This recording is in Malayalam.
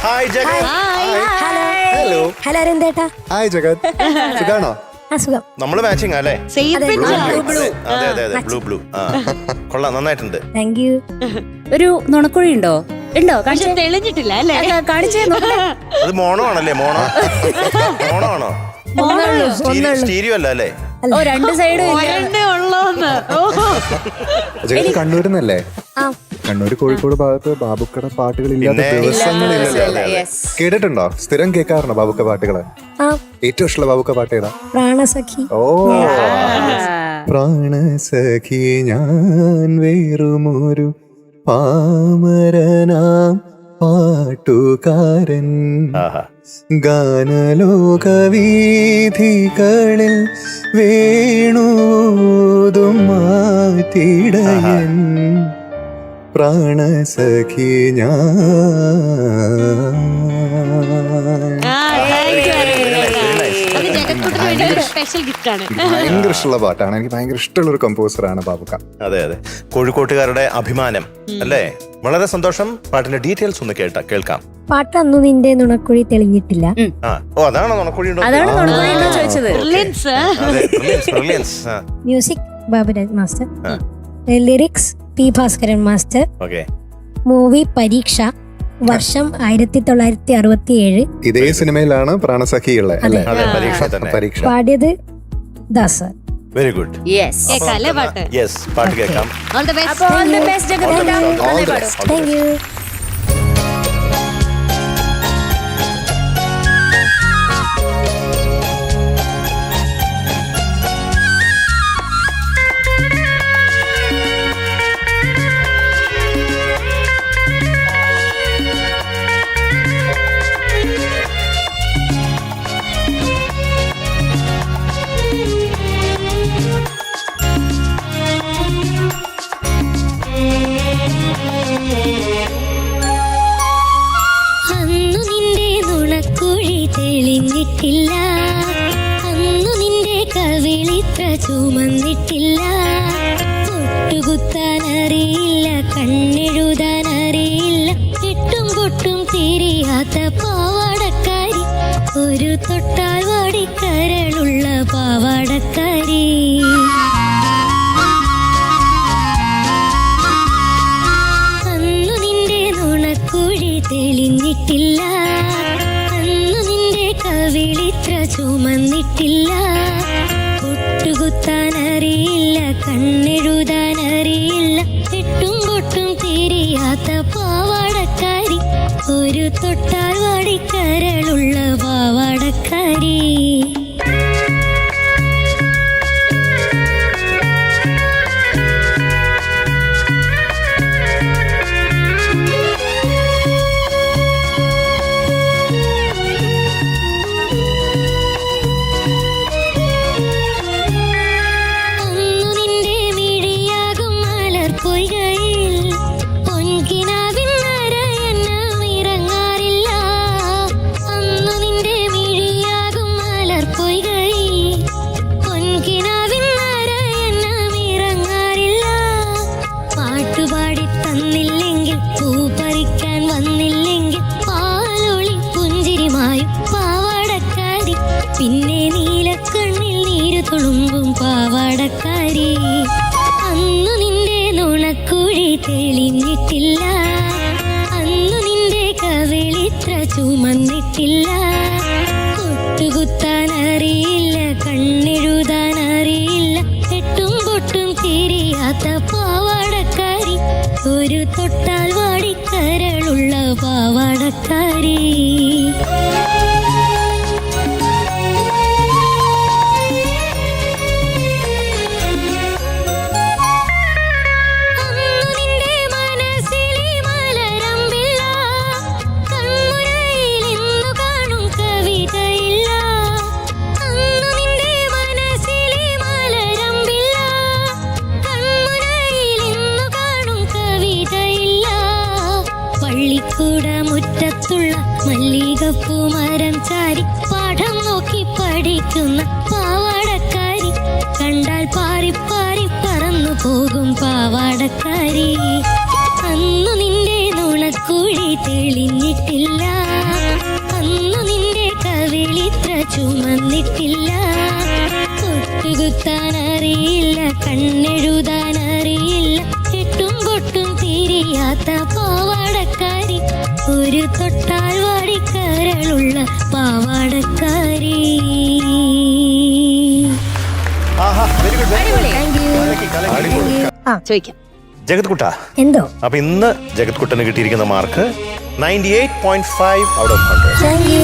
ഹായ് ജഗത്. ഹലോ ഹലോ അരന്തേട്ടാ. ഹായ് ജഗത്. സുഖാണോ? അസുഖം. നമ്മള് മാച്ചിങ് അല്ലേ? അതെ അതെ അതെ, ബ്ലൂ ബ്ലൂ. കൊള്ളാം, നന്നായിട്ടുണ്ട്. Thank you. ഒരു നുണക്കുഴി ഉണ്ടോ? പക്ഷെ തെളിഞ്ഞിട്ടില്ല അല്ലേ? കാണിച്ചേ. അത് മോണോ ആണല്ലേ? മോണോ ആണോ? സ്റ്റീരിയോ അല്ല അല്ലേ? രണ്ട് സൈഡും ജഗത് കണ്ണൂരിന്നല്ലേ? കണ്ണൂര് കോഴിക്കോട് ഭാഗത്ത് ബാബുക്കട പാട്ടുകളില്ലാത്ത ദിവസങ്ങളില്ലല്ലോ. കേട്ടിട്ടുണ്ടോ? സ്ഥിരം കേൾക്കാറുണ്ടോ ബാബുക്ക പാട്ടുകള്? ഏറ്റവും ഇഷ്ടമുള്ള ബാബുക്ക പാട്ട് ഏതാ? പ്രാണസഖി. ഓ, പ്രാണസഖി ഞാൻ വേറുമൊരു പാമരനാം പാട്ടുകാരൻ, ഗാനലോകവീഥികളിൽ വേണൂതും മാറ്റിടയൻ, പ്രാണസഖി ഞാൻ. സ്പെഷ്യൽ ഗിഫ്റ്റ് ആണ്. ഭയങ്കര ഇഷ്ടമുള്ള പാട്ടാണ്. എനിക്ക് ഭയങ്കര ഇഷ്ടമുള്ള ഒരു കമ്പോസറാണ് ബാബുക്ക. അതെ അതെ, കോഴിക്കോട്ടുകാരുടെ അഭിമാനം അല്ലേ? വളരെ സന്തോഷം. പാട്ടിന്റെ ഡീറ്റെയിൽസ് ഒന്ന് കേൾക്കാം. പാട്ട് അന്നു നിന്റെ നുണക്കുഴി തെളിഞ്ഞിട്ടില്ല. അതാണോ നുണക്കുഴി? ചോദിച്ചത്. Music Baburaj master, lyrics P Bhaskaran master. Movie പരീക്ഷ, വർഷം 1967. ഇതേ സിനിമയിലാണ് പ്രാണസഖി ഉള്ളത്. പരീക്ഷ പാടിയത് ദാസ്. Very good. പാട്ട് കേൾക്കാം. Thank you. തെളിഞ്ഞിട്ടില്ല, അന്നു നിന്റെ കവിളിത്ര ചുമന്നിട്ടില്ല, പൊട്ടുകുത്താനറിയില്ല, കണ്ണെഴുതാനറിയില്ല, കെട്ടും പൊട്ടും തിരിയാത്ത പാവാടക്കാരി, ഒരു തൊട്ടാൽ വാടിക്കരളുള്ള പാവാടക്കാരി. അന്നു നിന്റെ നുണക്കുഴി തെളിഞ്ഞിട്ടില്ല, കവിളിത്ര ചുമന്നിട്ടില്ല, പൊട്ടുകുത്താനറിയില്ല, കണ്ണെഴുതാനറിയില്ല, കെട്ടും പൊട്ടും തിരിയാത്ത പാവാടക്കാരി, ഒരു തൊട്ടാൽ വാടിക്കരളുള്ള പാവാടക്കാരി. പിന്നെ നീലക്കണ്ണിൽ നീര് തുളുമ്പും പാവാടക്കാരി. അന്നു നിന്റെ നുണക്കുഴി തെളിഞ്ഞിട്ടില്ല, അന്നു നിന്റെ കവിളിത്ര ചുമന്നിട്ടില്ല, പൊട്ടുകുത്താനറിയില്ല, കണ്ണെഴുതാനറിയില്ല, കെട്ടും പൊട്ടും തിരിയാത്ത പാവാടക്കാരി, ഒരു തൊട്ടാൽ വാടിക്കരളുള്ള പാവാടക്കാരി. മുറ്റത്തുള്ള മല്ലികപ്പൂ മരം ചാരി പാഠം നോക്കി പഠിക്കുന്ന പാവാടക്കാരി, കണ്ടാൽ പാറി പാറി പറന്നു പോകും പാവാടക്കാരി. അന്നു നിന്റെ നുണക്കുഴി തെളിഞ്ഞിട്ടില്ല, ഇത്ര ചുമന്നിട്ടില്ല. പൊട്ടുകുത്താൻ അറിയില്ല, കണ്ണെഴുതാൻ അറിയില്ല, എട്ടും പൊട്ടും തിരിയാത്ത പാവാടക്കാരി, ഒരു തൊട്ടാൽ വാടിക്കരളുള്ള പാവാടക്കാരി. ആഹാ വെരി ഗുഡ് ചോദിക്കാം. ജഗത് കുട്ട. എന്തോ അപ്പൊ ഇന്ന് ജഗത് കുട്ടന് കിട്ടിയിരിക്കുന്ന mark 98.5 out of 100. Thank you.